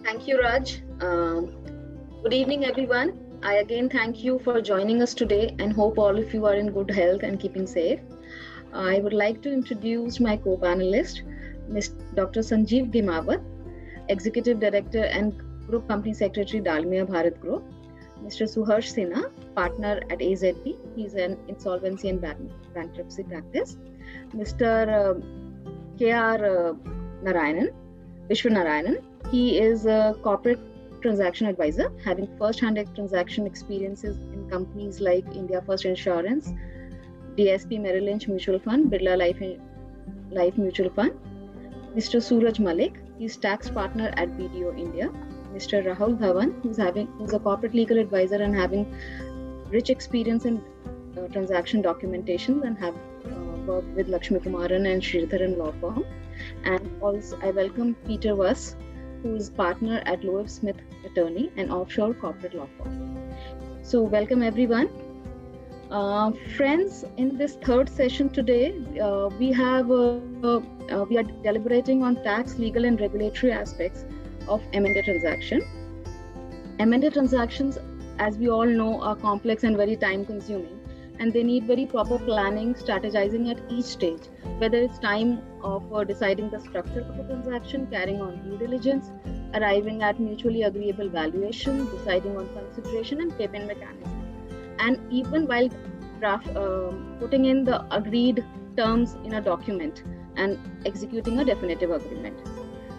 Thank you, Raj. Good evening, everyone. I again thank you for joining us today and hope all of you are in good health and keeping safe. I would like to introduce my co-panelist, Dr. Sanjeev Gimawat, Executive Director and Group Company Secretary, Dalmia Bharat Group. Mr. Suharsh Sinha, partner at AZB. He's an insolvency and bankruptcy practice. Mr. K.R. Narayanan, Vishwanarayanan. He is a corporate transaction advisor, having first-hand transaction experiences in companies like India First Insurance, DSP Merrill Lynch Mutual Fund, Birla Life Mutual Fund. Mr. Suraj Malik, he's tax partner at BDO India. Mr. Rahul Dhawan, who's a corporate legal advisor and having rich experience in transaction documentation and have worked with Lakshmi Kumaran and Sridharan law firm. And also I welcome Peter Voss, who is partner at Loeb Smith Attorney, an offshore corporate law firm. So welcome everyone. Friends, in this third session today, we are deliberating on tax, legal and regulatory aspects of M&A transaction. M&A transactions, as we all know, are complex and very time consuming, and they need very proper planning, strategizing at each stage, whether it's time of deciding the structure of a transaction, carrying on due diligence, arriving at mutually agreeable valuation, deciding on consideration and payment mechanism, and even while putting in the agreed terms in a document and executing a definitive agreement.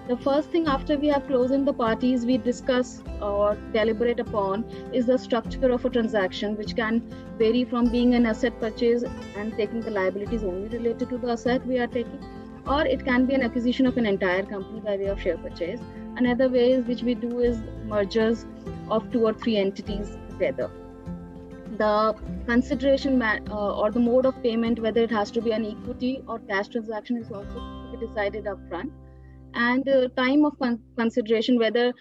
The first thing after we have closed the parties, we discuss or deliberate upon is the structure of a transaction, which can vary from being an asset purchase and taking the liabilities only related to the asset we are taking, or it can be an acquisition of an entire company by way of share purchase. Another way which we do is mergers of 2 or 3 entities together. The consideration or the mode of payment, whether it has to be an equity or cash transaction, is also to be decided upfront. And time of consideration, whether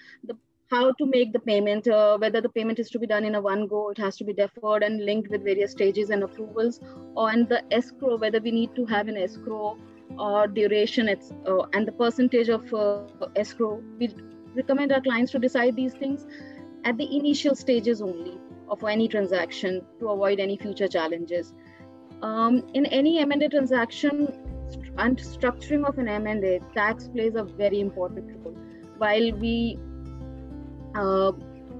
how to make the payment, whether the payment is to be done in a one go, it has to be deferred and linked with various stages and approvals, and the escrow, whether we need to have an escrow or duration, and the percentage of escrow. We recommend our clients to decide these things at the initial stages only of any transaction to avoid any future challenges. In any M&A transaction and structuring of an M&A, tax plays a very important role. While we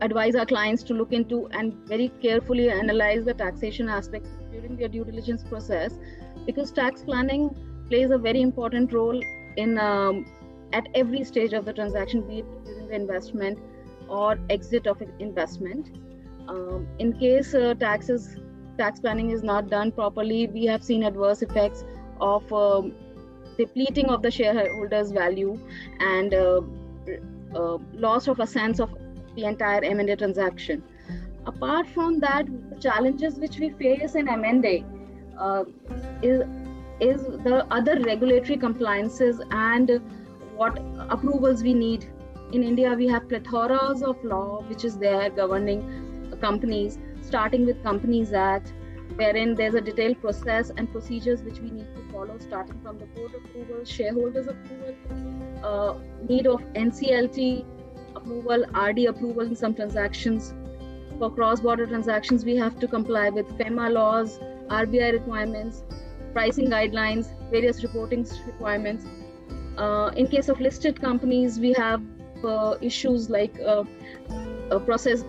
advise our clients to look into and very carefully analyze the taxation aspects during their due diligence process, because tax planning plays a very important role in at every stage of the transaction, be it during the investment or exit of an investment. In case tax planning is not done properly, we have seen adverse effects of depleting of the shareholders' value and loss of a sense of the entire M&A transaction. Apart from that, the challenges which we face in M&A is the other regulatory compliances and what approvals we need. In India, we have plethoras of law which is there governing companies, starting with Companies Act, wherein there's a detailed process and procedures which we need to follow, starting from the board approval, shareholders approval, need of NCLT approval, RD approval in some transactions. For cross-border transactions, we have to comply with FEMA laws, RBI requirements, pricing guidelines, various reporting requirements. In case of listed companies, we have issues like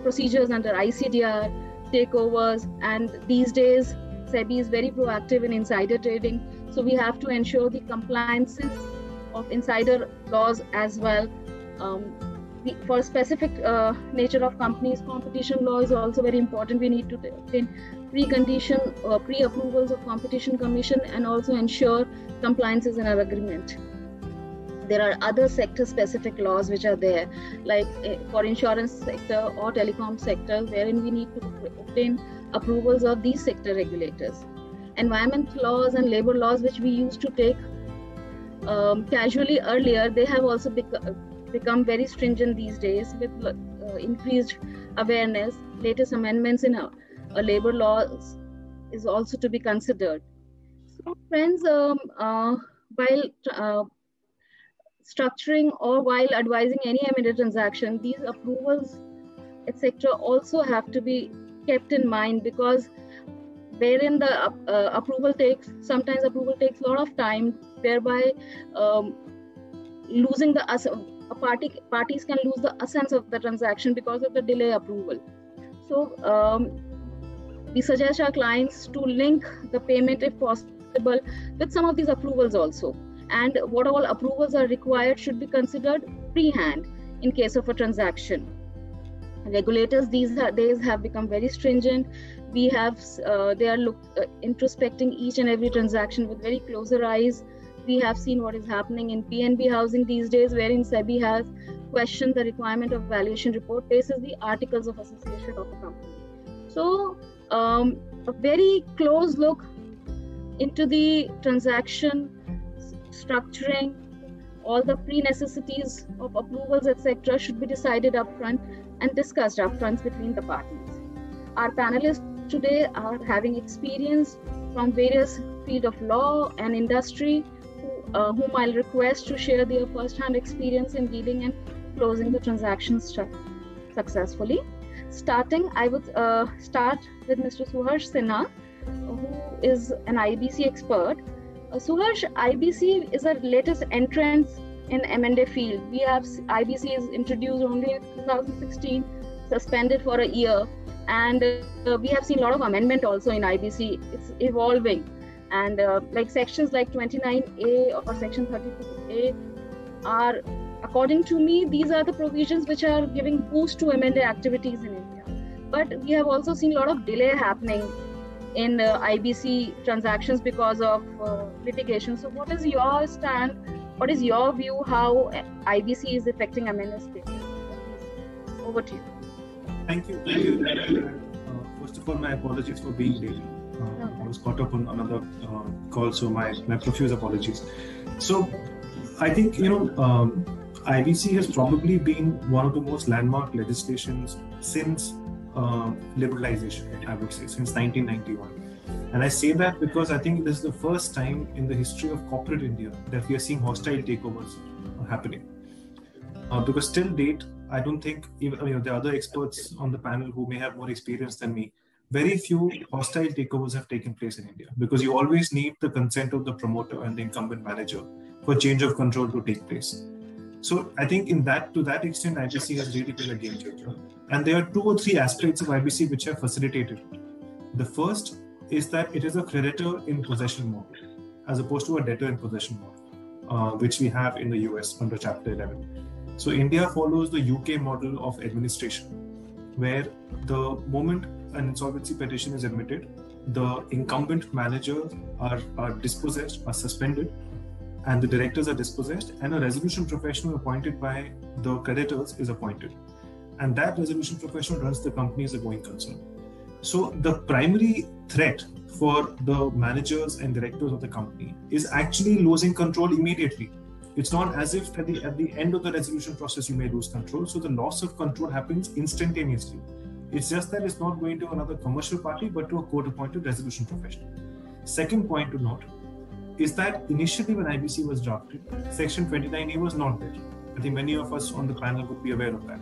procedures under ICDR, takeovers, and these days SEBI is very proactive in insider trading, so we have to ensure the compliances of insider laws as well. For specific nature of companies, competition law is also very important. We need to obtain pre-approvals of Competition Commission and also ensure compliances in our agreement. There are other sector-specific laws which are there, like for insurance sector or telecom sector, wherein we need to obtain approvals of these sector regulators. Environment laws and labor laws, which we used to take casually earlier, they have also become very stringent these days with increased awareness. Latest amendments in labor laws is also to be considered. So friends, while structuring or while advising any M&A transaction, these approvals, etc., also have to be kept in mind, because wherein the sometimes approval takes a lot of time, thereby losing parties can lose the essence of the transaction because of the delay approval. So we suggest our clients to link the payment, if possible, with some of these approvals also. And what all approvals are required should be considered pre-hand in case of a transaction. Regulators these days have become very stringent. They are introspecting each and every transaction with very closer eyes. We have seen what is happening in PNB Housing these days, wherein SEBI has questioned the requirement of valuation report basis the articles of association of a company. So a very close look into the transaction structuring, all the pre-necessities of approvals, etc., should be decided upfront and discussed upfront between the parties. Our panelists today are having experience from various fields of law and industry, whom I'll request to share their first-hand experience in dealing and closing the transactions successfully. I would start with Mr. Suharsh Sinha, who is an IBC expert. Suharsh, IBC is our latest entrant in M&A field. IBC is introduced only in 2016, suspended for a year, and we have seen a lot of amendment also in IBC. It's evolving, and like sections like 29A or section 32A are, according to me, these are the provisions which are giving boost to M&A activities in India. But we have also seen a lot of delay happening in IBC transactions because of litigation. So what is your stand? What is your view how IBC is affecting M&A space? Over to you. Thank you. First of all, my apologies for being late. I was caught up on another call, so my profuse apologies. So I think, IBC has probably been one of the most landmark legislations since liberalization, I would say, since 1991. And I say that because I think this is the first time in the history of corporate India that we are seeing hostile takeovers happening. Because till date, I don't think, even the other experts on the panel who may have more experience than me, very few hostile takeovers have taken place in India, because you always need the consent of the promoter and the incumbent manager for change of control to take place. So I think to that extent, IBC has really been a game changer. And there are 2 or 3 aspects of IBC which have facilitated. The first is that it is a creditor in possession model, as opposed to a debtor in possession model, which we have in the US under Chapter 11. So India follows the UK model of administration, where the moment an insolvency petition is admitted, the incumbent managers are dispossessed, are suspended, and the directors are dispossessed, and a resolution professional appointed by the creditors is appointed. And that resolution professional runs the company as a going concern. So the primary threat for the managers and directors of the company is actually losing control immediately. It's not as if at the end of the resolution process you may lose control. So the loss of control happens instantaneously. It's just that it's not going to another commercial party, but to a court-appointed resolution professional. Second point to note is that initially when IBC was drafted, Section 29A was not there. I think many of us on the panel would be aware of that.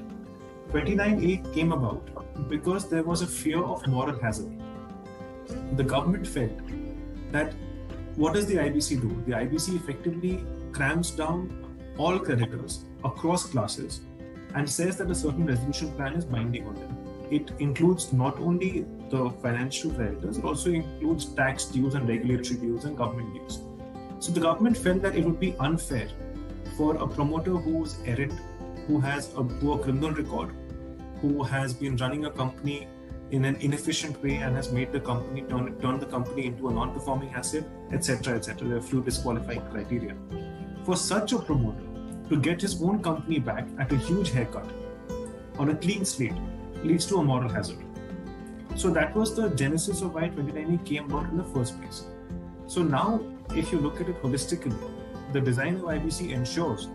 29A came about because there was a fear of moral hazard. The government felt that what does the IBC do? The IBC effectively crams down all creditors across classes and says that a certain resolution plan is binding on them. It includes not only the financial creditors, it also includes tax dues and regulatory dues and government dues. So the government felt that it would be unfair for a promoter who's errant, who has a poor criminal record, who has been running a company in an inefficient way and has made the company turn the company into a non-performing asset, etc., etc. There are a few disqualifying criteria. For such a promoter to get his own company back at a huge haircut on a clean slate leads to a moral hazard. So that was the genesis of why 29A came about in the first place. So now, if you look at it holistically, the design of IBC ensures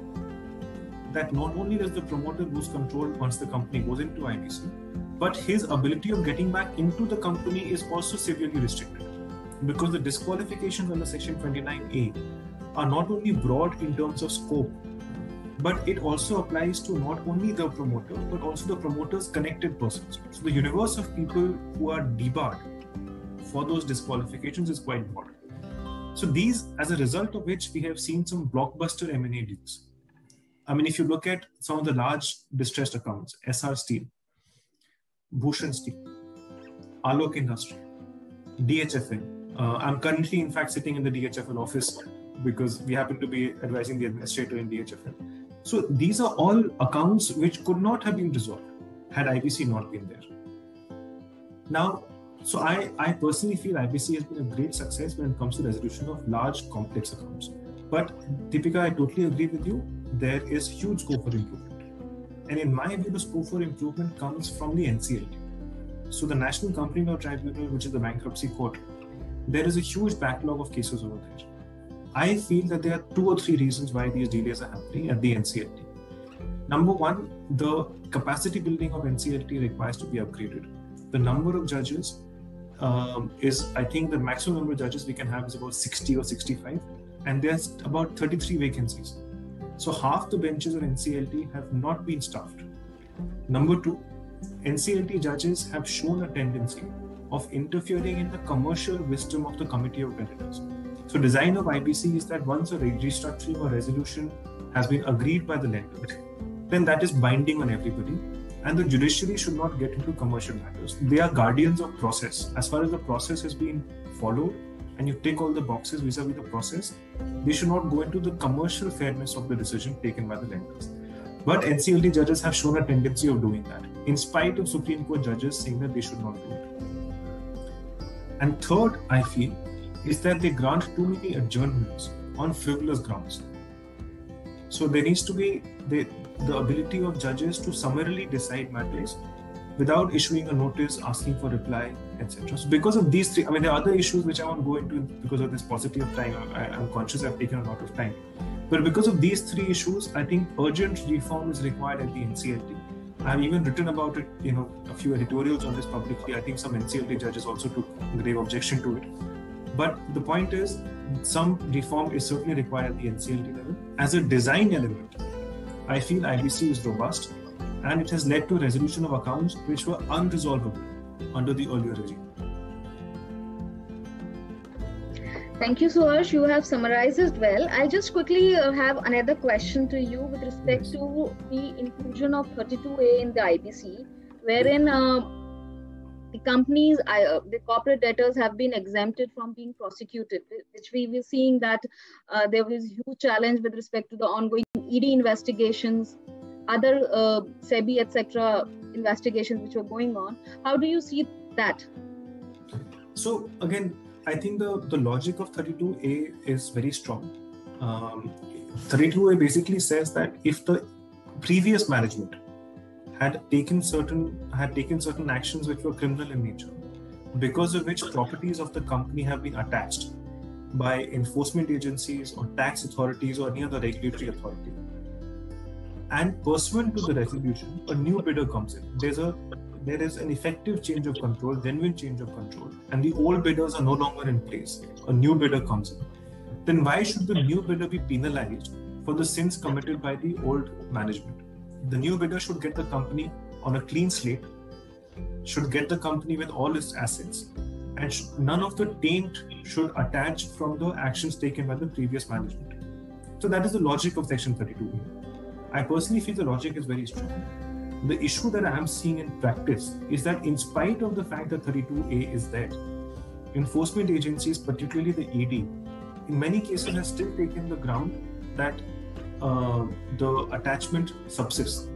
that not only does the promoter lose control once the company goes into IBC, but his ability of getting back into the company is also severely restricted, because the disqualifications under Section 29A are not only broad in terms of scope, but it also applies to not only the promoter, but also the promoter's connected persons. So the universe of people who are debarred for those disqualifications is quite broad. So these, as a result of which, we have seen some blockbuster M&A deals. I mean, if you look at some of the large distressed accounts, Essar Steel, Bhushan Steel, Alok Industries, DHFL. I'm currently, in fact, sitting in the DHFL office because we happen to be advising the administrator in DHFL. So these are all accounts which could not have been resolved had IBC not been there. Now, so I personally feel IBC has been a great success when it comes to resolution of large, complex accounts. But Deepika, I totally agree with you. There is huge scope for improvement. And in my view, the scope for improvement comes from the NCLT. So the National Company Law Tribunal, which is the bankruptcy court, there is a huge backlog of cases over there. I feel that there are 2 or 3 reasons why these delays are happening at the NCLT. Number one, the capacity building of NCLT requires to be upgraded. The number of judges I think the maximum number of judges we can have is about 60 or 65, and there's about 33 vacancies. So half the benches of NCLT have not been staffed. Number two, NCLT judges have shown a tendency of interfering in the commercial wisdom of the Committee of Creditors. So design of IBC is that once a restructuring or resolution has been agreed by the lenders, then that is binding on everybody, and the judiciary should not get into commercial matters. They are guardians of process. As far as the process has been followed and you tick all the boxes vis-a-vis the process, they should not go into the commercial fairness of the decision taken by the lenders. But NCLT judges have shown a tendency of doing that, in spite of Supreme Court judges saying that they should not do it. And third, I feel, is that they grant too many adjournments on frivolous grounds. So there needs to be the ability of judges to summarily decide matters without issuing a notice, asking for reply, etc. So because of these three, I mean, there are other issues which I won't go into because of this paucity of time. I'm conscious I've taken a lot of time. But because of these 3 issues, I think urgent reform is required at the NCLT. I've even written about it, a few editorials on this publicly. I think some NCLT judges also took grave objection to it. But the point is, some reform is certainly required at the NCLT level. As a design element, I feel IBC is robust, and it has led to resolution of accounts which were unresolvable under the earlier regime. Thank you, Suharsh. You have summarized it well. I just quickly have another question to you with respect to the inclusion of 32A in the IBC, wherein the companies, the corporate debtors have been exempted from being prosecuted, which we were seeing that there was huge challenge with respect to the ongoing ED investigations, other SEBI, etc. investigations which were going on. How do you see that? So again, I think the logic of 32A is very strong. 32A basically says that if the previous management had taken certain actions which were criminal in nature, because of which properties of the company have been attached by enforcement agencies or tax authorities or any other regulatory authority, and pursuant to the resolution, a new bidder comes in. There is an effective change of control, genuine change of control, and the old bidders are no longer in place. A new bidder comes in. Then why should the new bidder be penalized for the sins committed by the old management? The new bidder should get the company on a clean slate, should get the company with all its assets, and none of the taint should attach from the actions taken by the previous management. So that is the logic of Section 32A. I personally feel the logic is very strong. The issue that I am seeing in practice is that in spite of the fact that 32A is there, enforcement agencies, particularly the ED, in many cases have still taken the ground that the attachment subsists.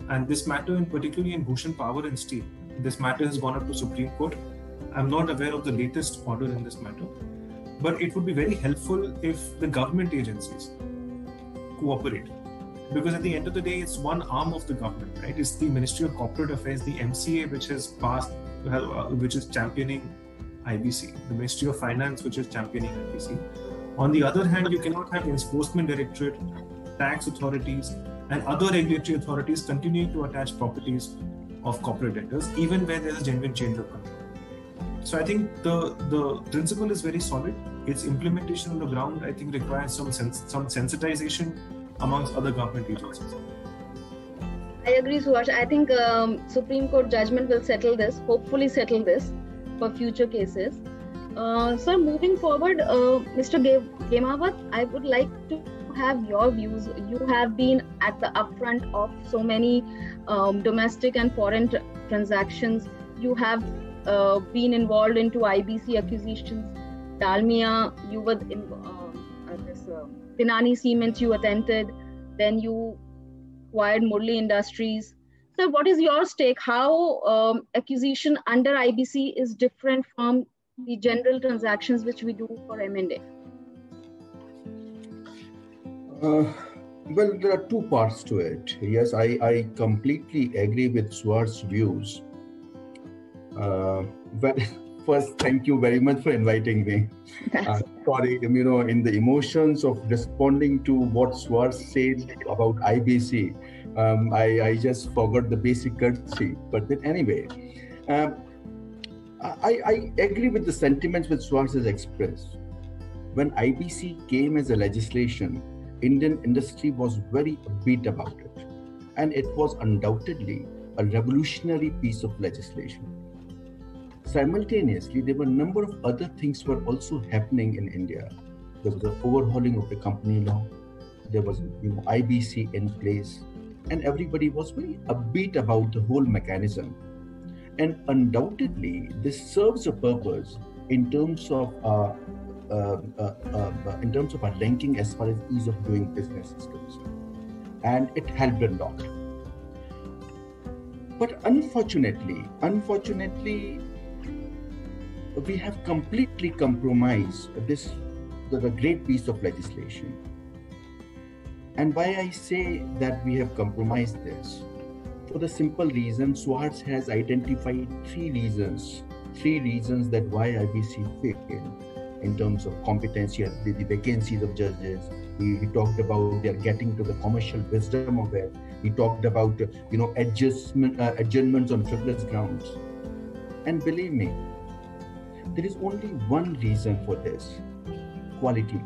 And this matter, particularly in Bhushan Power and Steel, this matter has gone up to Supreme Court. I'm not aware of the latest order in this matter, but it would be very helpful if the government agencies cooperate. Because at the end of the day, it's one arm of the government, right? It's the Ministry of Corporate Affairs, the MCA, which has passed, which is championing IBC, the Ministry of Finance, which is championing IBC. On the other hand, you cannot have Enforcement Directorate, tax authorities, and other regulatory authorities continuing to attach properties of corporate debtors, even where there is a genuine change of control. So I think the principle is very solid. Its implementation on the ground, I think, requires some sensitization amongst other government agencies. I agree, Suhash. I think Supreme Court judgment will settle this, hopefully settle this for future cases. Sir, moving forward, Mr. Ghemawat, I would like to have your views. You have been at the upfront of so many domestic and foreign transactions. You have been involved into IBC acquisitions. Dalmia, you were in this Pinani Cement you attended. Then you acquired Murli Industries. So what is your take? How acquisition under IBC is different from the general transactions which we do for M&A? Well, there are two parts to it. Yes, I completely agree with Suharsh's views. But first, thank you very much for inviting me. Sorry, in the emotions of responding to what Suharsh said about IBC, I just forgot the basic courtesy. But then anyway, I agree with the sentiments which Suharsh has expressed. When IBC came as a legislation, Indian industry was very upbeat about it. And it was undoubtedly a revolutionary piece of legislation. Simultaneously, there were a number of other things were also happening in India. There was an overhauling of the company law. There was IBC in place. And everybody was very upbeat about the whole mechanism. And undoubtedly, this serves a purpose in terms of our ranking as far as ease of doing business is concerned. And it helped a lot. But unfortunately, we have completely compromised the great piece of legislation. And why I say that we have compromised this? For the simple reason, Suharsh has identified three reasons that why IBC failed in terms of competency, the vacancies of judges. We talked about their getting to the commercial wisdom of it. We talked about adjournments on frivolous grounds. And believe me, there is only one reason for this: quality.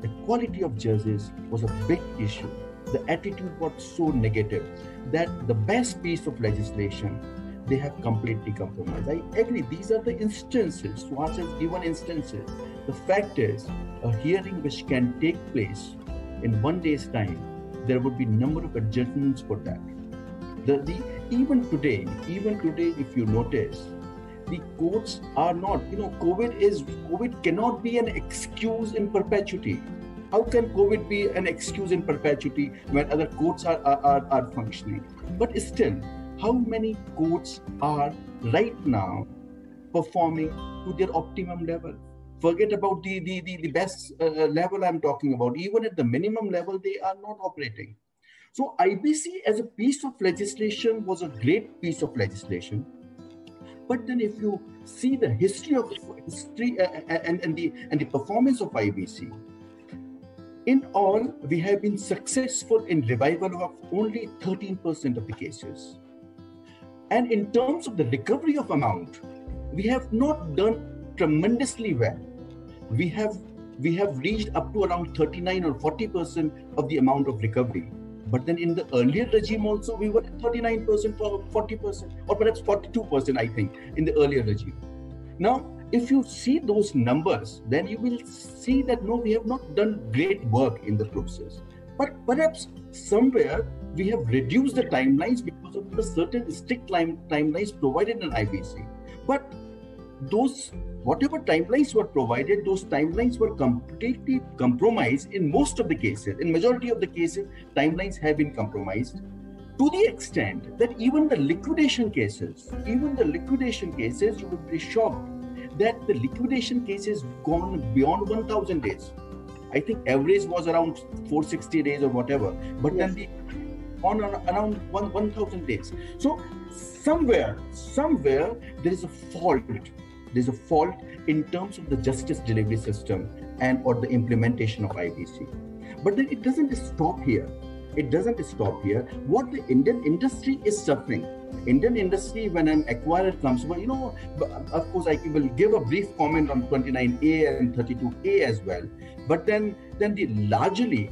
The quality of judges was a big issue. The attitude was so negative that the best piece of legislation, they have completely compromised. I agree, these are the instances. Suharsh has given instances. The fact is, a hearing which can take place in 1 day's time, there would be a number of adjournments for that. Even today, if you notice, the courts are not, COVID cannot be an excuse in perpetuity. How can COVID be an excuse in perpetuity when other courts are functioning? But still, how many courts are right now performing to their optimum level? Forget about the best level I'm talking about. Even at the minimum level, they are not operating. So IBC as a piece of legislation was a great piece of legislation. But then if you see the history and the performance of IBC, in all, we have been successful in revival of only 13% of the cases. And in terms of the recovery of amount, we have not done tremendously well. We have reached up to around 39 or 40% of the amount of recovery. But then in the earlier regime also, we were at 39% or 40%, or perhaps 42%, I think, in the earlier regime. Now, if you see those numbers, then you will see that no, we have not done great work in the process. But perhaps somewhere we have reduced the timelines because of the certain strict timelines provided in IBC. But those, whatever timelines were provided, those timelines were completely compromised in most of the cases. In majority of the cases, timelines have been compromised to the extent that even the liquidation cases, you would be shocked that the liquidation cases gone beyond 1,000 days. I think average was around 460 days or whatever, but yes, then on around 1,000 days. So somewhere there is a fault. There's a fault in terms of the justice delivery system and or the implementation of IBC. But then it doesn't stop here. What the Indian industry is suffering. Indian industry, when an acquirer comes, well, of course, I will give a brief comment on 29A and 32A as well. But then largely,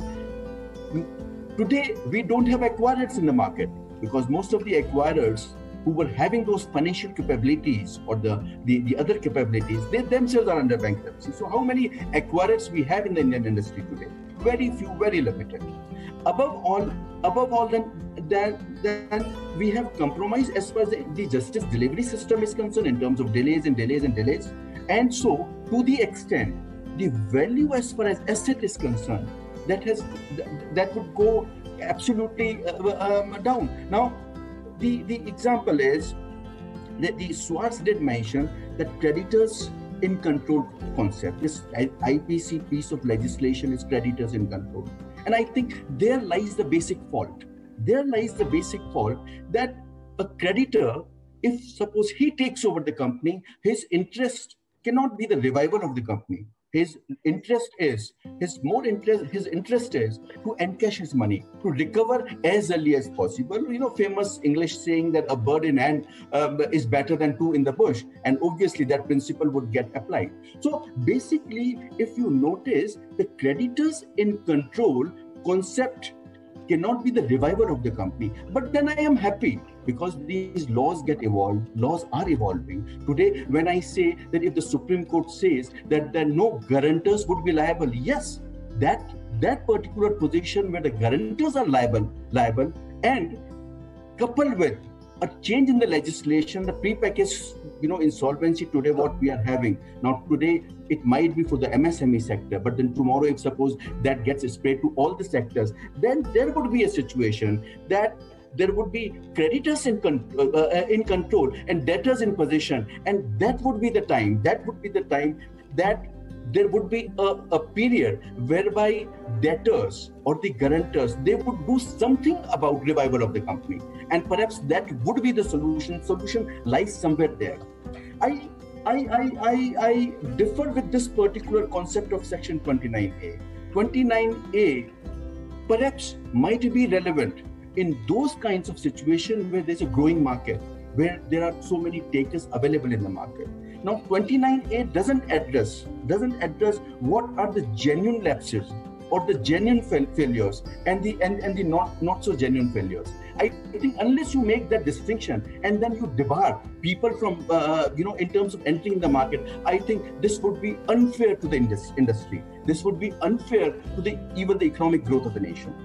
Today, we don't have acquirers in the market because most of the acquirers who were having those financial capabilities or the other capabilities, they themselves are under bankruptcy. So how many acquirers we have in the Indian industry today? Very few, very limited. Above all, then we have compromised as far as the justice delivery system is concerned in terms of delays. And so, to the extent, the value as far as asset is concerned, that would go absolutely down. Now, the example is that the Swartz did mention that creditors in control concept. This IPC piece of legislation is creditors in control. And I think there lies the basic fault. That a creditor, if suppose he takes over the company, his interest cannot be the revival of the company. His interest is to encash his money, to recover as early as possible. Famous English saying that a bird in hand is better than two in the bush. And obviously that principle would get applied. So basically, if you notice, the creditors in control concept cannot be the revival of the company. But then I am happy because these laws get evolved. Laws are evolving. Today, when I say that if the Supreme Court says that no guarantors would be liable, yes, that particular position where the guarantors are liable, and coupled with a change in the legislation, the pre-packaged, insolvency today, what we are having. Now, today, it might be for the MSME sector, but then tomorrow, if suppose that gets spread to all the sectors, then there would be a situation that there would be creditors in control and debtors in possession. And that would be the time that there would be a period whereby debtors or the guarantors, they would do something about revival of the company. And perhaps that would be the solution. Solution lies somewhere there. I differ with this particular concept of Section 29A. 29A perhaps might be relevant in those kinds of situations where there's a growing market, where there are so many takers available in the market. Now, 29A doesn't address what are the genuine lapses or the genuine failures and the not so genuine failures. I think unless you make that distinction and then you debar people from in terms of entering the market, I think this would be unfair to the industry. This would be unfair to even the economic growth of the nation.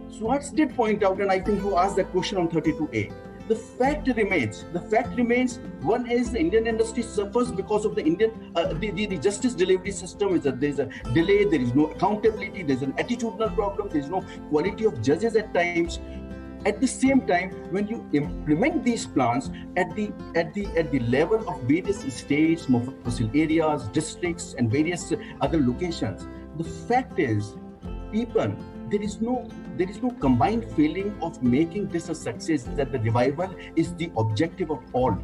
Swartz did point out, and I think you asked that question on 32A. The fact remains, one is the Indian industry suffers because of the the justice delivery system. There's a delay, there is no accountability, there's an attitudinal problem, there's no quality of judges at times. At the same time, when you implement these plans at the level of various states, Mofussil areas, districts, and various other locations, the fact is, there is no combined feeling of making this a success, that the revival is the objective of all.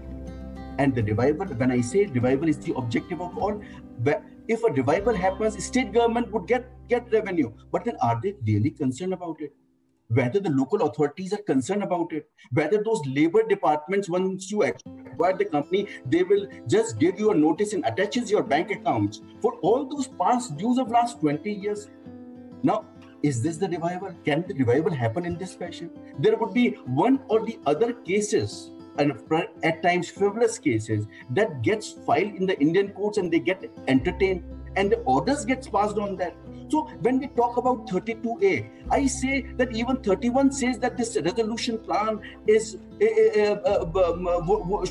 And the revival, when I say revival is the objective of all, if a revival happens, state government would get revenue. But then are they really concerned about it? Whether the local authorities are concerned about it, whether those labor departments, once you acquire the company, they will just give you a notice and attaches your bank accounts for all those past dues of last 20 years. Now, is this the revival? Can the revival happen in this fashion? There would be one or the other cases, and at times frivolous cases, that gets filed in the Indian courts and they get entertained and the orders gets passed on that. So when we talk about 32A, I say that even 31 says that this resolution plan is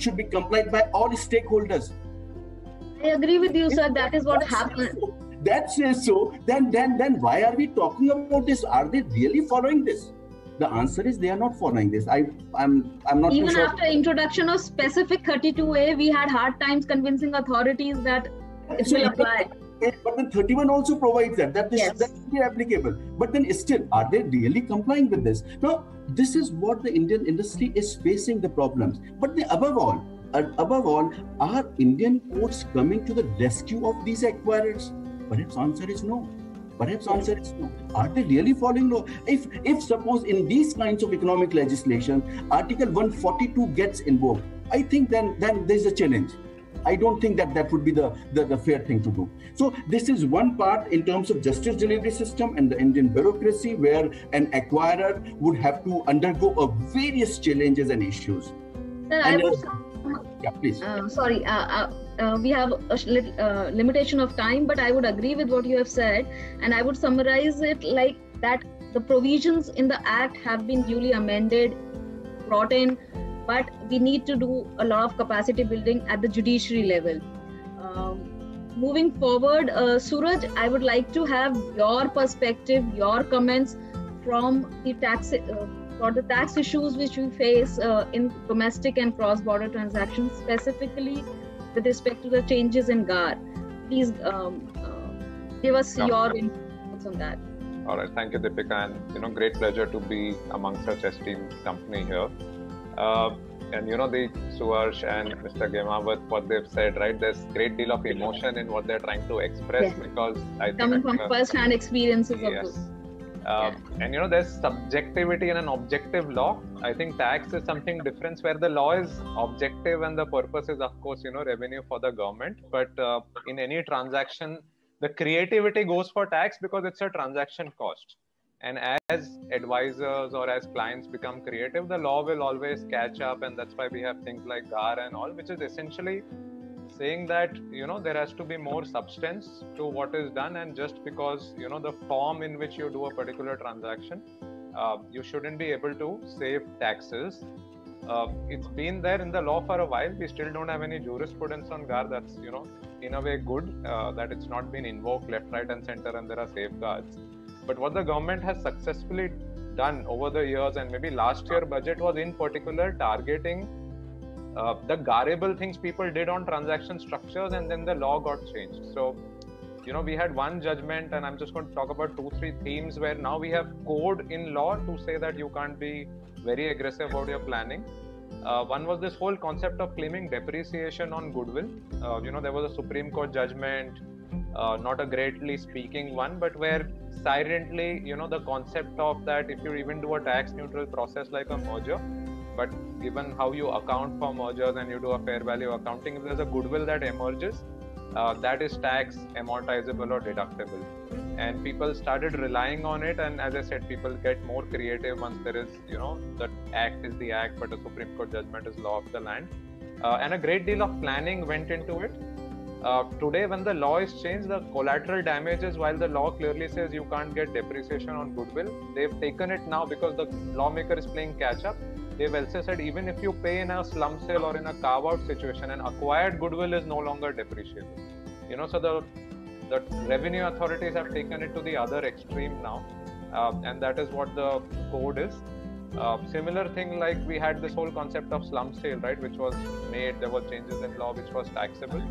should be complied by all stakeholders. I agree with you, sir. That is what happened. That says so. Then why are we talking about this? Are they really following this? The answer is they are not following this. I'm not even too sure. After introduction of specific 32A, we had hard times convincing authorities that it will apply. But then 31 also provides that this should be applicable. But then still, are they really complying with this? Now, this is what the Indian industry is facing the problems. But above all, are Indian courts coming to the rescue of these acquirers? Perhaps answer is no. Are they really following law? If suppose in these kinds of economic legislation, Article 142 gets invoked, I think then there's a challenge. I don't think that would be the fair thing to do. So this is one part in terms of justice delivery system and the Indian bureaucracy, where an acquirer would have to undergo various challenges and issues. Sir, yeah, please. Sorry, we have a limitation of time, but I would agree with what you have said, and I would summarize it like that: the provisions in the Act have been duly amended, brought in, but we need to do a lot of capacity building at the judiciary level. Moving forward, Suraj, I would like to have your perspective, your comments from the tax for the tax issues which we face in domestic and cross-border transactions, specifically with respect to the changes in GAAR. Please give us your inputs on that. All right, thank you, Deepika, and great pleasure to be among such esteemed company here. And the Suharsh and Mr. Ghemawat, what they've said, right? There's great deal of emotion in what they're trying to express, because I think coming from first-hand experiences of this. And there's subjectivity in an objective law. I think tax is something different, where the law is objective and the purpose is, of course, revenue for the government. But in any transaction, the creativity goes for tax because it's a transaction cost. And as advisors or as clients become creative, the law will always catch up. And that's why we have things like GAAR and all, which is essentially saying that, there has to be more substance to what is done. And just because, the form in which you do a particular transaction, you shouldn't be able to save taxes. It's been there in the law for a while. We still don't have any jurisprudence on GAAR. That's, in a way good, that it's not been invoked left, right and center, and there are safeguards. But what the government has successfully done over the years, and maybe last year budget was in particular targeting the GAARable things people did on transaction structures, and then the law got changed. So, we had one judgment, and I'm just going to talk about 2-3 themes where now we have code in law to say that you can't be very aggressive about your planning. One was this whole concept of claiming depreciation on goodwill. There was a Supreme Court judgment, not a greatly speaking one, but where silently, the concept of that if you even do a tax neutral process like a merger, but given how you account for mergers and you do a fair value accounting, if there's a goodwill that emerges, that is tax amortizable or deductible. And people started relying on it, and as I said, people get more creative once there is, the act is the act, but a Supreme Court judgment is law of the land. And a great deal of planning went into it. Today, when the law is changed, the collateral damages, while the law clearly says you can't get depreciation on goodwill, they've taken it now because the lawmaker is playing catch up. They've also said even if you pay in a slum sale or in a carve-out situation, an acquired goodwill is no longer depreciable. So the revenue authorities have taken it to the other extreme now, and that is what the code is. Similar thing, like we had this whole concept of slum sale, right, which was made. There were changes in law which was taxable.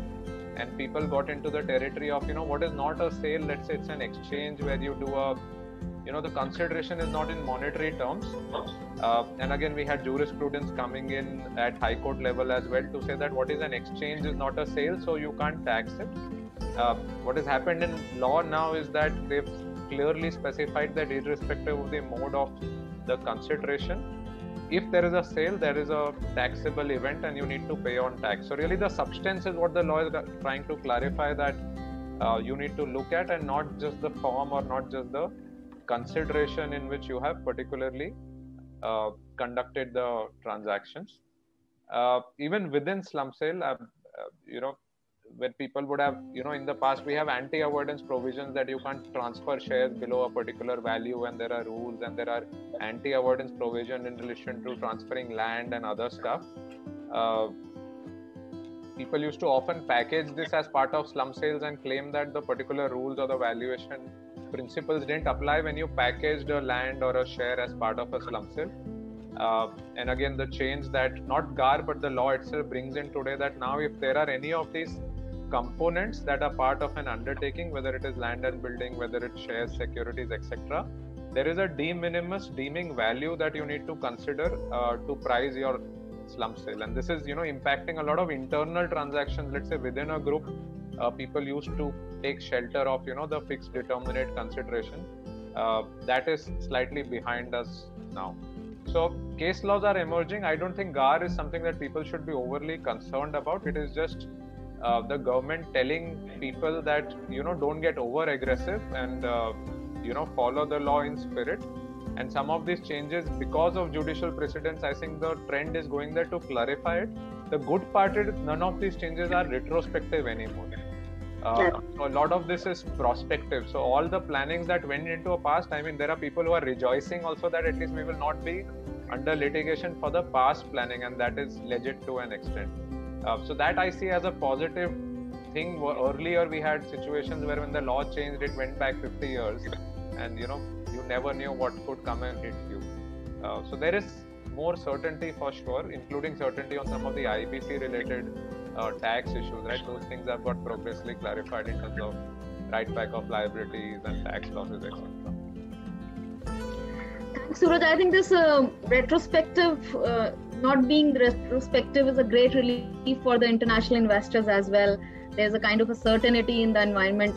And people got into the territory of, what is not a sale. Let's say it's an exchange where you do the consideration is not in monetary terms. And again, we had jurisprudence coming in at High Court level as well to say that what is an exchange is not a sale, so you can't tax it. What has happened in law now is that they've clearly specified that irrespective of the mode of the consideration, if there is a sale, there is a taxable event and you need to pay on tax. So really the substance is what the law is trying to clarify, that you need to look at, and not just the form or not just the consideration in which you have particularly conducted the transactions. Even within slum sale, when people would have, in the past, we have anti-avoidance provisions that you can't transfer shares below a particular value, and there are rules, and there are anti-avoidance provision in relation to transferring land and other stuff. People used to often package this as part of slum sales and claim that the particular rules or the valuation principles didn't apply when you packaged a land or a share as part of a slum sale. And again, the change that not GAAR but the law itself brings in today, that now if there are any of these components that are part of an undertaking, whether it is land and building, whether it's shares, securities, etc., there is a de minimis deeming value that you need to consider to price your slum sale. And this is, impacting a lot of internal transactions. Let's say within a group, people used to take shelter of, the fixed determinate consideration. That is slightly behind us now. So case laws are emerging. I don't think GAAR is something that people should be overly concerned about. It is just the government telling people that, don't get over aggressive and, follow the law in spirit. And some of these changes, because of judicial precedents, I think the trend is going there to clarify it. The good part is none of these changes are retrospective anymore. So a lot of this is prospective. So all the plannings that went into a past, I mean, there are people who are rejoicing also that at least we will not be under litigation for the past planning, and that is legit to an extent. So that I see as a positive thing. Earlier we had situations where when the law changed, it went back 50 years, and you never knew what could come and hit you. So there is more certainty for sure, including certainty on some of the IBC related tax issues, right? Those things have got progressively clarified in terms of write back of liabilities and tax losses, etc. Thanks, Suraj. I think this retrospective, not being retrospective, is a great relief for the international investors as well. There's a kind of a certainty in the environment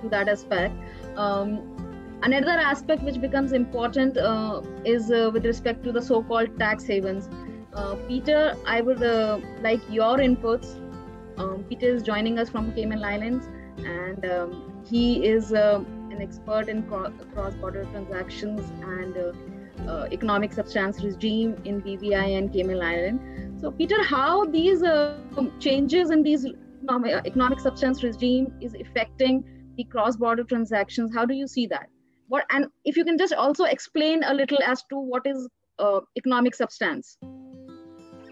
to that aspect. Another aspect which becomes important is with respect to the so-called tax havens. Peter, I would like your inputs. Peter is joining us from Cayman Islands, and he is an expert in cross-border transactions and economic substance regime in BVI and Cayman Island. So, Peter, how these changes in these economic substance regime is affecting the cross-border transactions? How do you see that? And if you can just also explain a little as to what is economic substance.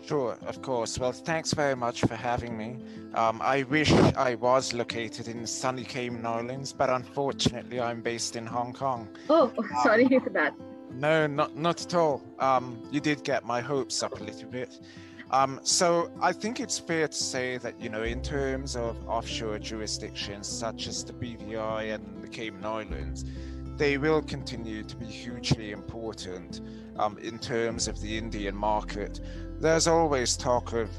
Sure, of course. Well, thanks very much for having me. I wish I was located in sunny Cayman Islands, but unfortunately I'm based in Hong Kong. Oh, sorry for that. No, not at all. You did get my hopes up a little bit. So I think it's fair to say that, in terms of offshore jurisdictions such as the BVI and the Cayman Islands, they will continue to be hugely important in terms of the Indian market. There's always talk of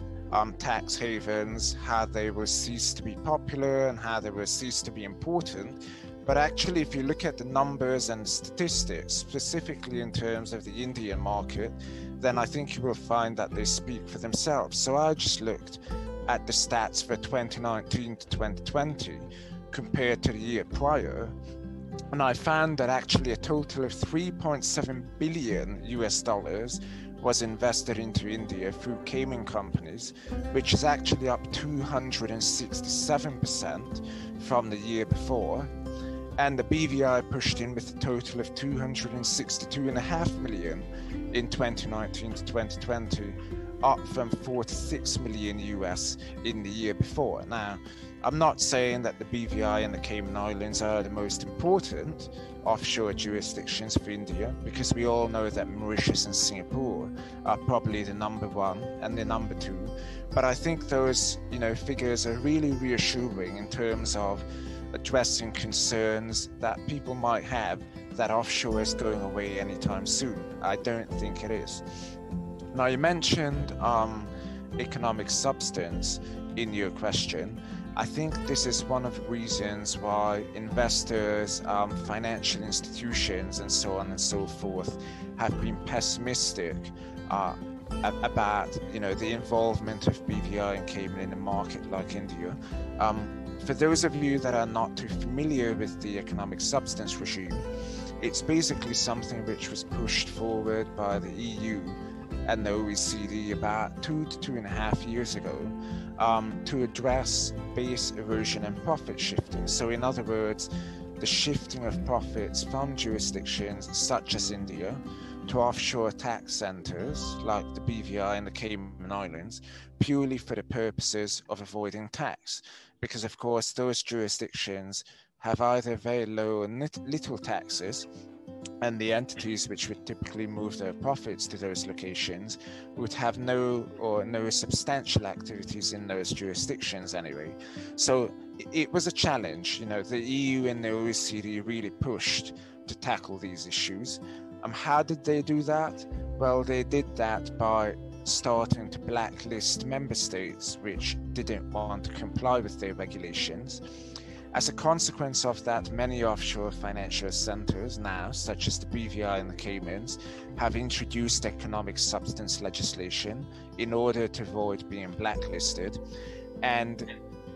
tax havens, how they will cease to be popular and how they will cease to be important. But actually, if you look at the numbers and statistics, specifically in terms of the Indian market, then I think you will find that they speak for themselves. So I just looked at the stats for 2019 to 2020 compared to the year prior, and I found that actually a total of $3.7 billion was invested into India through Cayman companies, which is actually up 267% from the year before. And the BVI pushed in with a total of $262.5 million in 2019 to 2020, up from $46 million in the year before. Now, I'm not saying that the BVI and the Cayman Islands are the most important offshore jurisdictions for India, because we all know that Mauritius and Singapore are probably the number one and the number two. But I think those, figures are really reassuring in terms of addressing concerns that people might have that offshore is going away anytime soon. I don't think it is. Now, you mentioned economic substance in your question. I think this is one of the reasons why investors, financial institutions, and so on and so forth have been pessimistic about, the involvement of BVI and Cayman in a market like India. For those of you that are not too familiar with the economic substance regime, it's basically something which was pushed forward by the EU and the OECD about 2 to 2.5 years ago to address base erosion and profit shifting. So in other words, the shifting of profits from jurisdictions such as India to offshore tax centers like the BVI and the Cayman Islands, purely for the purposes of avoiding tax. Because of course, those jurisdictions have either very low or little taxes, and the entities which would typically move their profits to those locations would have no substantial activities in those jurisdictions anyway. So it was a challenge. The EU and the OECD really pushed to tackle these issues. How did they do that? Well, they did that by starting to blacklist member states which didn't want to comply with their regulations. As a consequence of that, many offshore financial centers now, such as the BVI and the Caymans, have introduced economic substance legislation in order to avoid being blacklisted. And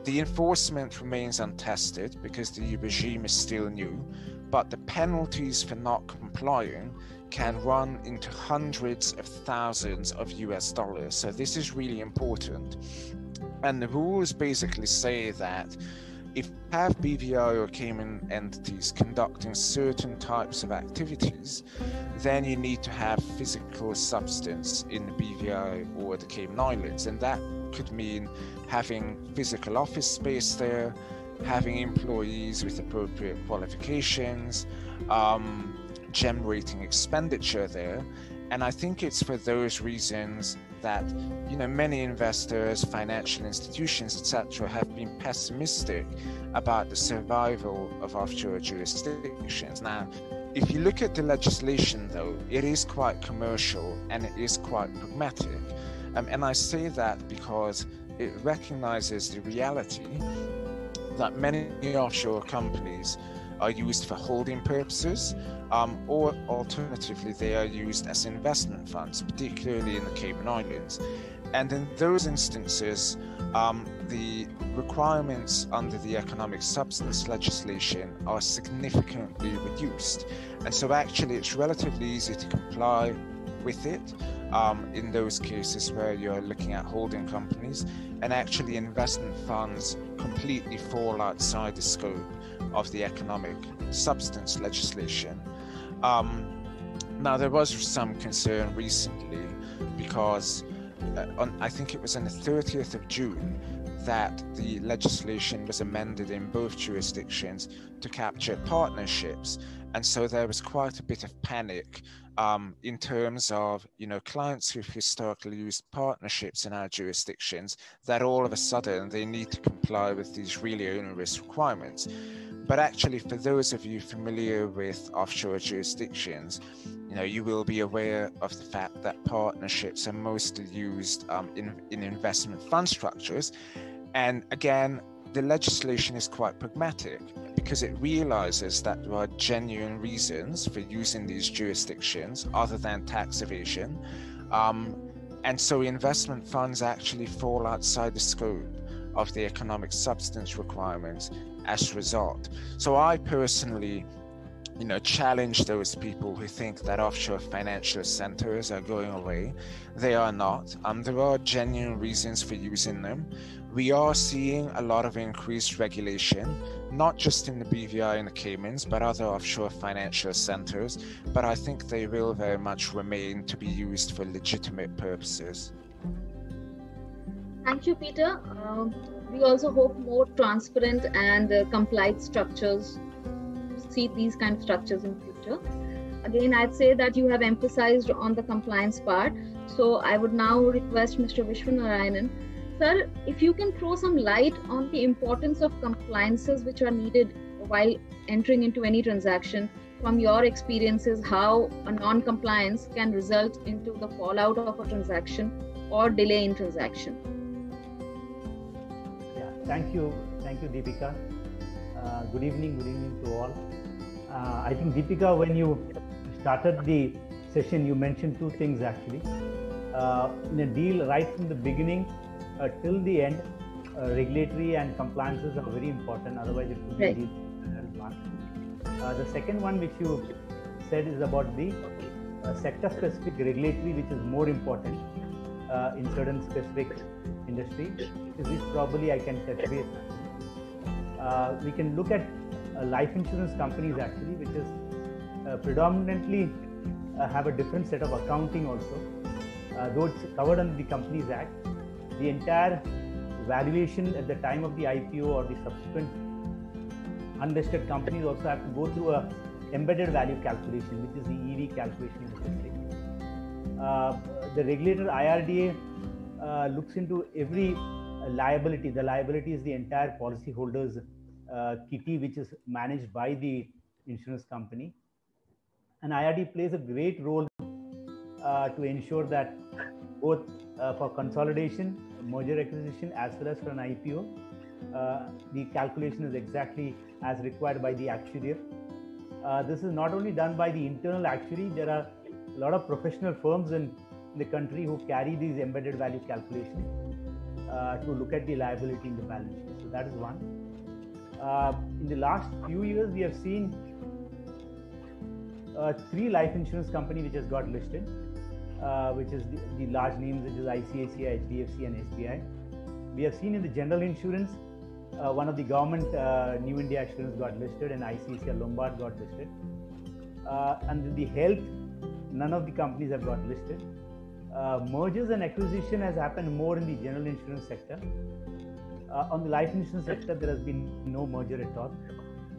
The enforcement remains untested because the regime is still new, but the penalties for not complying can run into hundreds of thousands of US dollars. So this is really important. And the rules basically say that if you have BVI or Cayman entities conducting certain types of activities, then you need to have physical substance in the BVI or the Cayman Islands. And that could mean having physical office space there, having employees with appropriate qualifications, generating expenditure there. And I think it's for those reasons that, you know, many investors, financial institutions, etc., have been pessimistic about the survival of offshore jurisdictions. Now, if you look at the legislation, though, it is quite commercial and it is quite pragmatic. And I say that because it recognizes the reality that many offshore companies are used for holding purposes, or alternatively, they are used as investment funds, particularly in the Cayman Islands. And in those instances, the requirements under the economic substance legislation are significantly reduced. And so actually, it's relatively easy to comply with it in those cases where you're looking at holding companies, and actually investment funds completely fall outside the scope of the economic substance legislation. Now, there was some concern recently because I think it was on the 30th of June that the legislation was amended in both jurisdictions to capture partnerships. And so there was quite a bit of panic in terms of, you know, clients who've historically used partnerships in our jurisdictions, that all of a sudden they need to comply with these really onerous requirements. But actually, for those of you familiar with offshore jurisdictions, you know, you will be aware of the fact that partnerships are mostly used in investment fund structures. And again, the legislation is quite pragmatic because it realizes that there are genuine reasons for using these jurisdictions other than tax evasion. And so investment funds actually fall outside the scope of the economic substance requirements as a result. So I personally, you know, challenge those people who think that offshore financial centers are going away. They are not. There are genuine reasons for using them. We are seeing a lot of increased regulation, not just in the BVI and the Caymans, but other offshore financial centers. But I think they will very much remain to be used for legitimate purposes. Thank you, Peter. We also hope more transparent and compliant structures, see these kind of structures in future. Again, I'd say that you have emphasized on the compliance part. So I would now request Mr. Vishwanarayanan. Sir, if you can throw some light on the importance of compliances which are needed while entering into any transaction, from your experiences, how a non-compliance can result into the fallout of a transaction or delay in transaction. Yeah, thank you, Deepika. Good evening to all. I think, Deepika, when you started the session, you mentioned two things actually. In a deal, right from the beginning till the end, regulatory and compliances are very important. Otherwise, it could be right. The second one which you said is about the sector-specific regulatory, which is more important in certain specific industry, which probably I can touch base. We can look at life insurance companies actually, which is predominantly have a different set of accounting also. Though it's covered under the Companies Act, the entire valuation at the time of the IPO or the subsequent unlisted companies also have to go through a embedded value calculation, which is the EV calculation in the regulator IRDA looks into every liability. The liability is the entire policyholders kitty, which is managed by the insurance company. And IRDA plays a great role to ensure that both for consolidation, merger acquisition, as well as for an IPO, the calculation is exactly as required by the actuary. This is not only done by the internal actuary. There are a lot of professional firms in the country who carry these embedded value calculations to look at the liability in the balance sheet. So that is one. In the last few years, we have seen 3 life insurance company which has got listed, which is the large names, which is ICICI, HDFC and SBI. We have seen in the general insurance, one of the government New India Assurance got listed and ICICI Lombard got listed. And the health, none of the companies have got listed. Mergers and acquisition has happened more in the general insurance sector. On the life insurance sector, there has been no merger at all.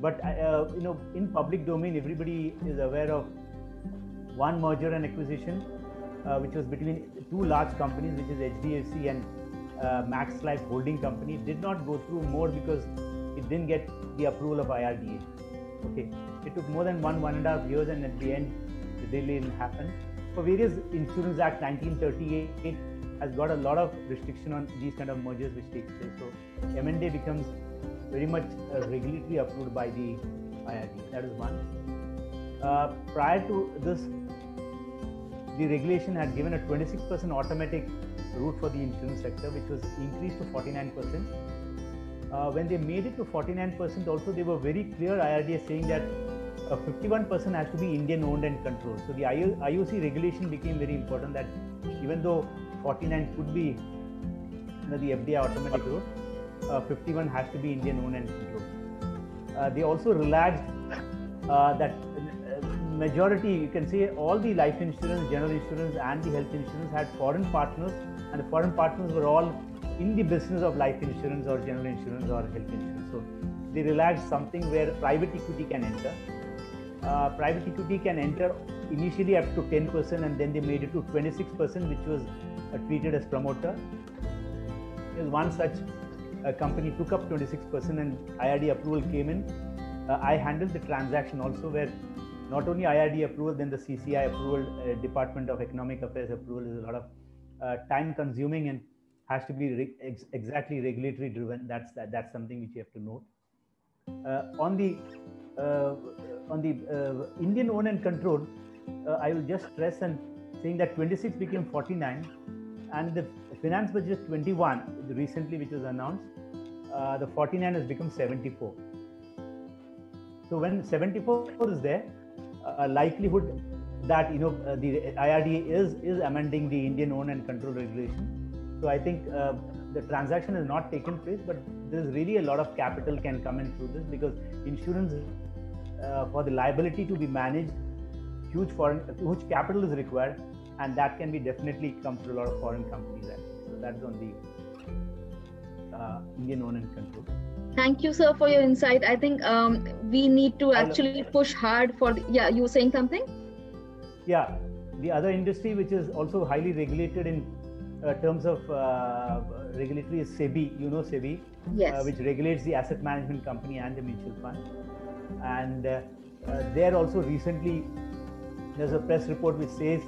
But in public domain, everybody is aware of one merger and acquisition, which was between 2 large companies, which is HDFC and Max Life Holding Company. It did not go through more because it didn't get the approval of IRDA. Okay, it took more than 1.5 years, and at the end, the delay didn't happen. For various Insurance Act 1938 has got a lot of restriction on these kind of mergers which takes place. So M&A becomes very much regulatory approved by the IRDA. That is one. Prior to this, the regulation had given a 26% automatic route for the insurance sector, which was increased to 49%. When they made it to 49%, also they were very clear, IRDA, saying that 51% has to be Indian owned and controlled. So the IOC regulation became very important, that even though 49 could be the FDI automatic route, 51 has to be Indian owned and controlled. They also relaxed that majority, you can say all the life insurance, general insurance and the health insurance had foreign partners, and the foreign partners were all in the business of life insurance or general insurance or health insurance. So they relaxed something where private equity can enter. Private equity can enter initially up to 10%, and then they made it to 26%, which was treated as promoter. One such company took up 26%, and IRD approval came in. I handled the transaction also, where not only IRD approval, then the CCI approval, Department of Economic Affairs approval is a lot of time consuming and has to be exactly regulatory driven. That's something which you have to note. On the Indian owned and controlled, I will just stress and saying that 26 became 49, and the finance budget 21 recently, which was announced, the 49 has become 74. So when 74 is there, likelihood that the IRDA is amending the Indian owned and controlled regulation. So I think the transaction has not taken place, but there is really a lot of capital can come in through this, because insurance for the liability to be managed, huge capital is required, and that can be definitely come through a lot of foreign companies. So that's on the Indian owned and controlled. Thank you, sir, for your insight. I think we need to actually push hard for yeah, you were saying something? Yeah, the other industry which is also highly regulated in terms of regulatory is SEBI. You know SEBI, yes, which regulates the asset management company and the mutual fund. And there also recently there's a press report which says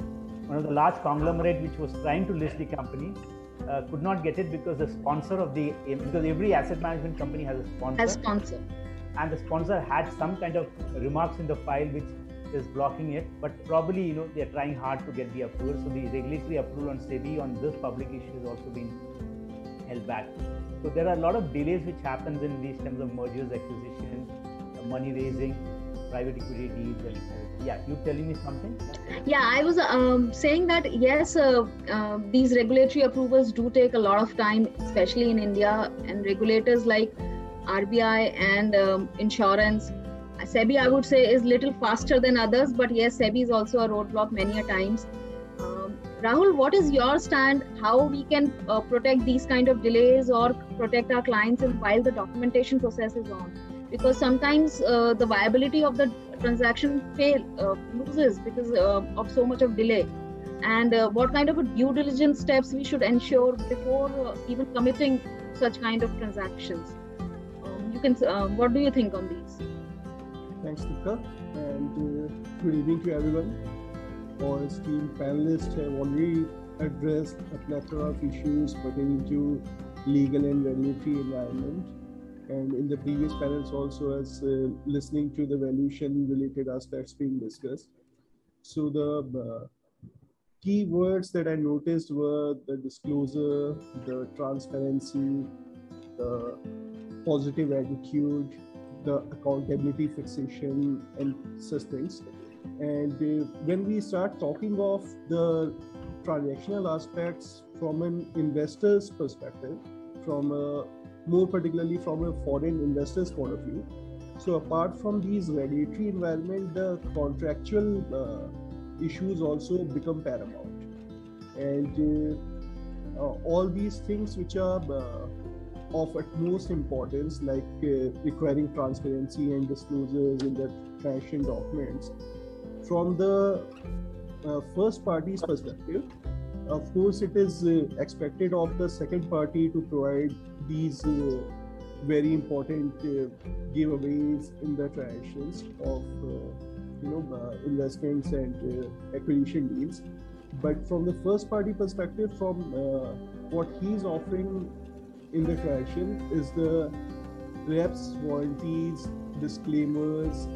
one of the large conglomerate which was trying to list the company could not get it because the sponsor of because every asset management company has a sponsor. And the sponsor had some kind of remarks in the file which is blocking it, but probably they are trying hard to get the approval. So the regulatory approval on SEBI on this public issue has also been held back. So there are a lot of delays which happens in these terms of mergers, acquisition, money raising, private equity deals, and yeah, you telling me something? Yeah, I was saying that yes, these regulatory approvals do take a lot of time, especially in India, and regulators like RBI and insurance. SEBI, I would say, is little faster than others, but yes, SEBI is also a roadblock many a times. Rahul, what is your stand? How we can protect these kind of delays or protect our clients while the documentation process is on? Because sometimes the viability of the transaction loses because of so much of delay. And what kind of a due diligence steps we should ensure before even committing such kind of transactions? What do you think on these? Thanks, Deepika, and good evening to everyone. Our esteemed panelists have already addressed a plethora of issues pertaining to legal and regulatory environment. And in the previous panels also, as listening to the valuation-related aspects being discussed. So the key words that I noticed were the disclosure, the transparency, the positive attitude, the accountability fixation, and such things. And when we start talking of the transactional aspects from an investor's perspective, more particularly from a foreign investor's point of view, so apart from these regulatory environment, the contractual issues also become paramount. And all these things which are of utmost importance, like requiring transparency and disclosures in the transaction documents, from the first party's perspective, of course, it is expected of the second party to provide these very important giveaways in the transactions of investments and acquisition deals. But from the first party perspective, from what he's offering in the transaction is the reps, warranties, disclaimers,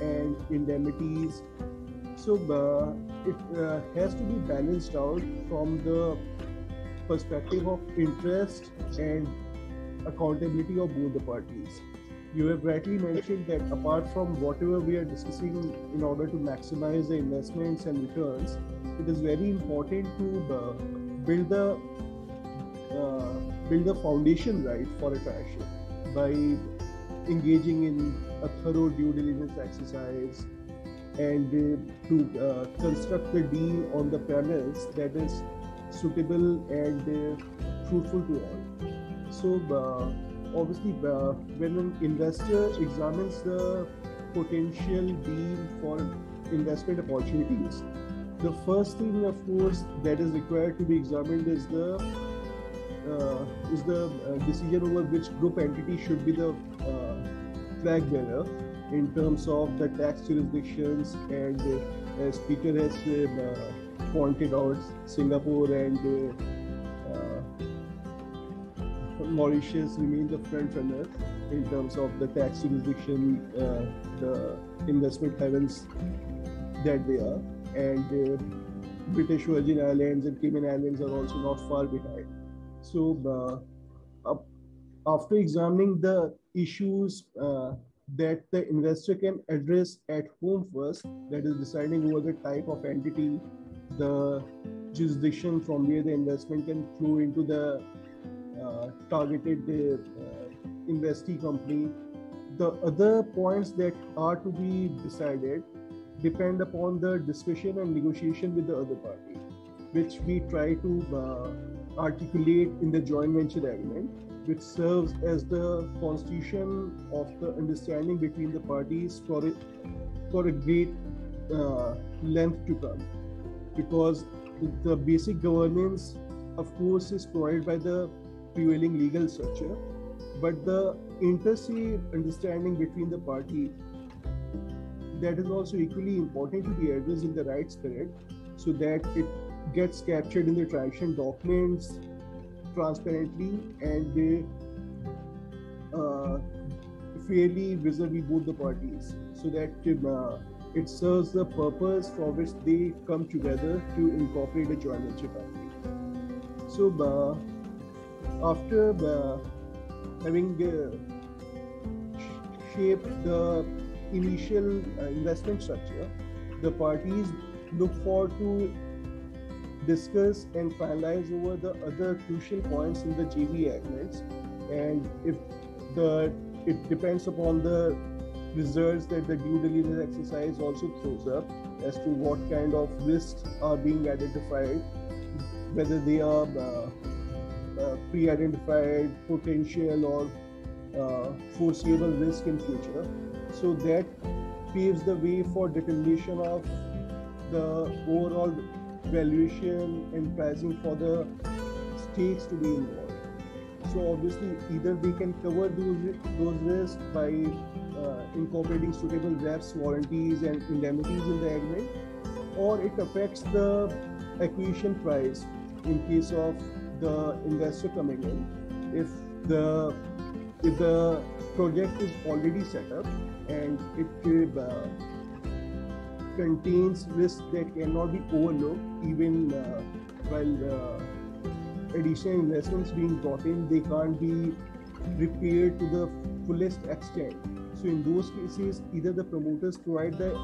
and indemnities. So it has to be balanced out from the perspective of interest and accountability of both the parties. You have rightly mentioned that apart from whatever we are discussing in order to maximize the investments and returns, it is very important to build the foundation right for a transaction by engaging in a thorough due diligence exercise and to construct the deal on the premise that is suitable and fruitful to all. So obviously when an investor examines the potential deal for investment opportunities, the first thing, of course, that is required to be examined is the decision over which group entity should be the flag bearer in terms of the tax jurisdictions. And as Peter has pointed out, Singapore and Mauritius remain the front runners in terms of the tax jurisdiction, the investment havens that they are. And British Virgin Islands and Cayman Islands are also not far behind. So after examining the issues that the investor can address at home first, that is deciding over the type of entity, the jurisdiction from where the investment can flow into the targeted investee company, the other points that are to be decided depend upon the discussion and negotiation with the other party, which we try to articulate in the joint venture agreement, which serves as the constitution of the understanding between the parties for a great length to come. Because the basic governance, of course, is provided by the prevailing legal structure, but the inter se understanding between the party, that is also equally important to be addressed in the right spirit, so that it gets captured in the transaction documents transparently and fairly vis-a-vis both the parties, so that it serves the purpose for which they come together to incorporate a joint venture company. So after having shaped the initial investment structure, the parties look forward to discuss and finalize over the other crucial points in the JV agreements. And if it depends upon the results that the due diligence exercise also throws up as to what kind of risks are being identified, whether they are pre-identified, potential, or foreseeable risk in future. So that paves the way for determination of the overall valuation and pricing for the stakes to be involved. So obviously, either they can cover those risks by incorporating suitable reps, warranties, and indemnities in the agreement, or it affects the acquisition price in case of the investor coming in. If the project is already set up and it contains risks that cannot be overlooked, even while additional investments being brought in, they can't be repaired to the fullest extent. So in those cases, either the promoters provide the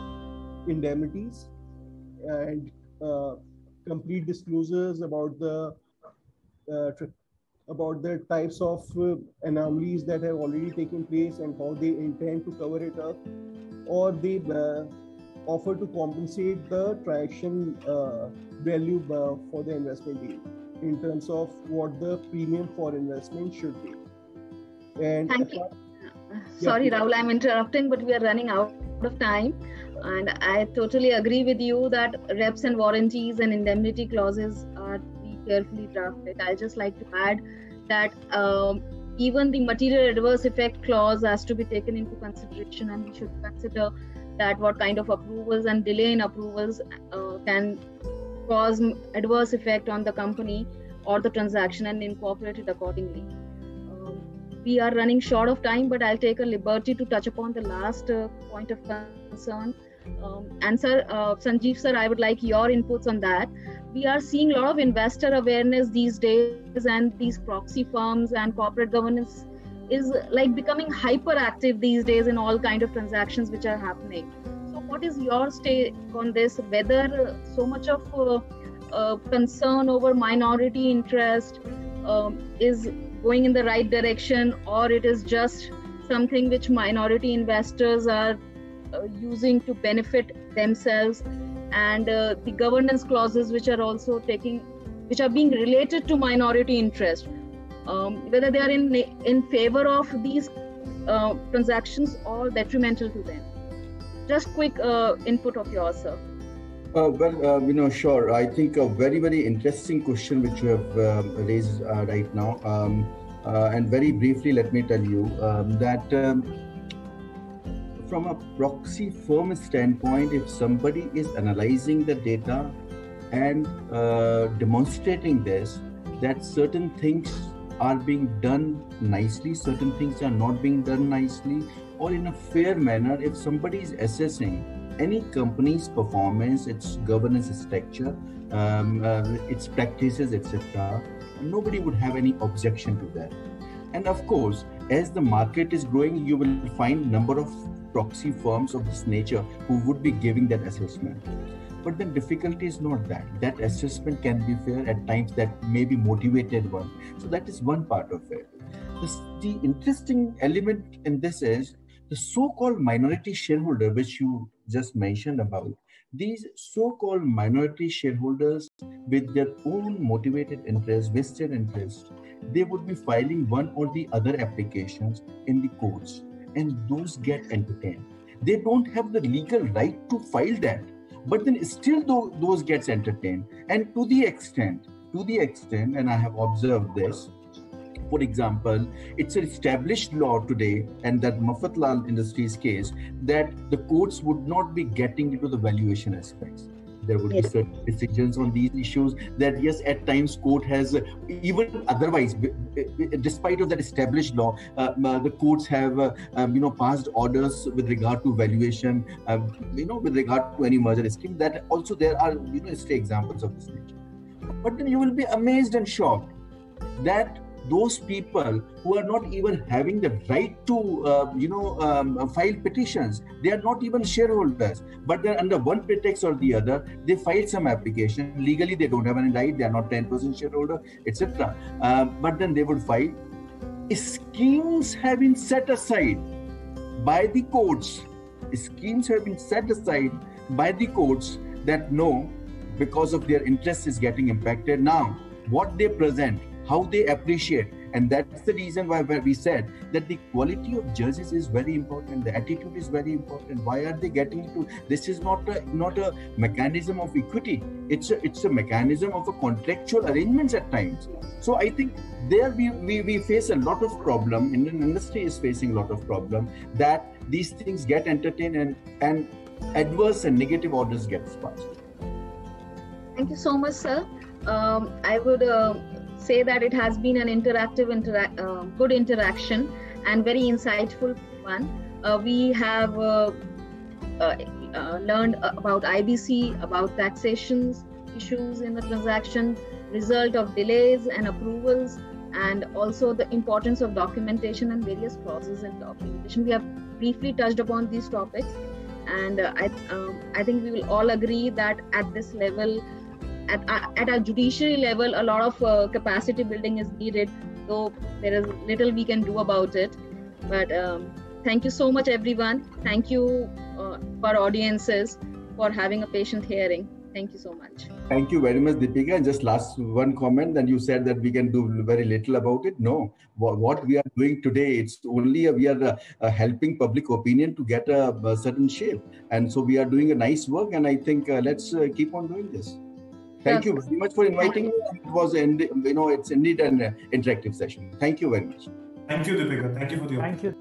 indemnities and complete disclosures about the types of anomalies that have already taken place and how they intend to cover it up, or they offer to compensate the transaction value for the investment deal in terms of what the premium for investment should be. And thank you. Sorry, Rahul, I'm interrupting, but we are running out of time. And I totally agree with you that reps and warranties and indemnity clauses are to be carefully drafted. I just like to add that even the material adverse effect clause has to be taken into consideration, and we should consider that what kind of approvals and delay in approvals can cause adverse effect on the company or the transaction, and incorporate it accordingly. We are running short of time, but I'll take a liberty to touch upon the last point of concern. And sir, Sanjeev sir, I would like your inputs on that. We are seeing a lot of investor awareness these days, and these proxy firms and corporate governance is like becoming hyperactive these days in all kind of transactions which are happening. So what is your take on this, whether so much of concern over minority interest is going in the right direction, or it is just something which minority investors are using to benefit themselves, and the governance clauses which are also which are being related to minority interest, whether they are in favor of these transactions or detrimental to them. Just quick input of yours, sir. Sure. I think a very, very interesting question which you have raised right now. And very briefly, let me tell you that from a proxy firm standpoint, if somebody is analyzing the data and demonstrating this, that certain things are being done nicely, certain things are not being done nicely, or in a fair manner, if somebody is assessing any company's performance, its governance structure, its practices, etc., nobody would have any objection to that. And of course, as the market is growing, you will find number of proxy firms of this nature who would be giving that assessment. But the difficulty is not that. That assessment can be fair at times, that may be motivated one. So that is one part of it. The interesting element in this is the so-called minority shareholder, which you just mentioned about. These so-called minority shareholders with their own motivated interest, vested interest, they would be filing one or the other applications in the courts, and those get entertained. They don't have the legal right to file that, but then still those gets entertained. And to the extent, and I have observed this, for example, it's an established law today, and that Mafatlal Industries case, that the courts would not be getting into the valuation aspects. There would be certain decisions on these issues that, yes, at times court has, even otherwise, despite of that established law, the courts have, passed orders with regard to valuation, with regard to any merger scheme. That also there are, stray examples of this nature. But then you will be amazed and shocked that those people who are not even having the right to, file petitions, they are not even shareholders, but they're under one pretext or the other, they filed some application. Legally, they don't have any right, they are not 10% shareholder, etc. But then they would file. Schemes have been set aside by the courts. Schemes have been set aside by the courts that no, because of their interest is getting impacted. Now, what they present, how they appreciate, and that's the reason why we said that the quality of judges is very important, the attitude is very important. Why are they getting into this? Is not a mechanism of equity, it's a mechanism of a contractual arrangements at times. So I think there we face a lot of problem. Indian industry is facing a lot of problem that these things get entertained and adverse and negative orders get passed. Thank you so much, sir. I would say that it has been an interactive, good interaction and very insightful one. We have learned about IBC, about taxations issues in the transaction, result of delays and approvals, and also the importance of documentation and various clauses in documentation. We have briefly touched upon these topics, and I think we will all agree that at this level, at a judiciary level, a lot of capacity building is needed, though there is little we can do about it. But thank you so much, everyone. Thank you for audiences for having a patient hearing. Thank you so much. Thank you very much, Deepika. And just last one comment, then you said that we can do very little about it. No, what we are doing today, it's only we are helping public opinion to get a certain shape. And so we are doing a nice work. And I think let's keep on doing this. Thank you very much for inviting me. It was, it's indeed an interactive session. Thank you very much. Thank you, Deepika. Thank you for the Thank you.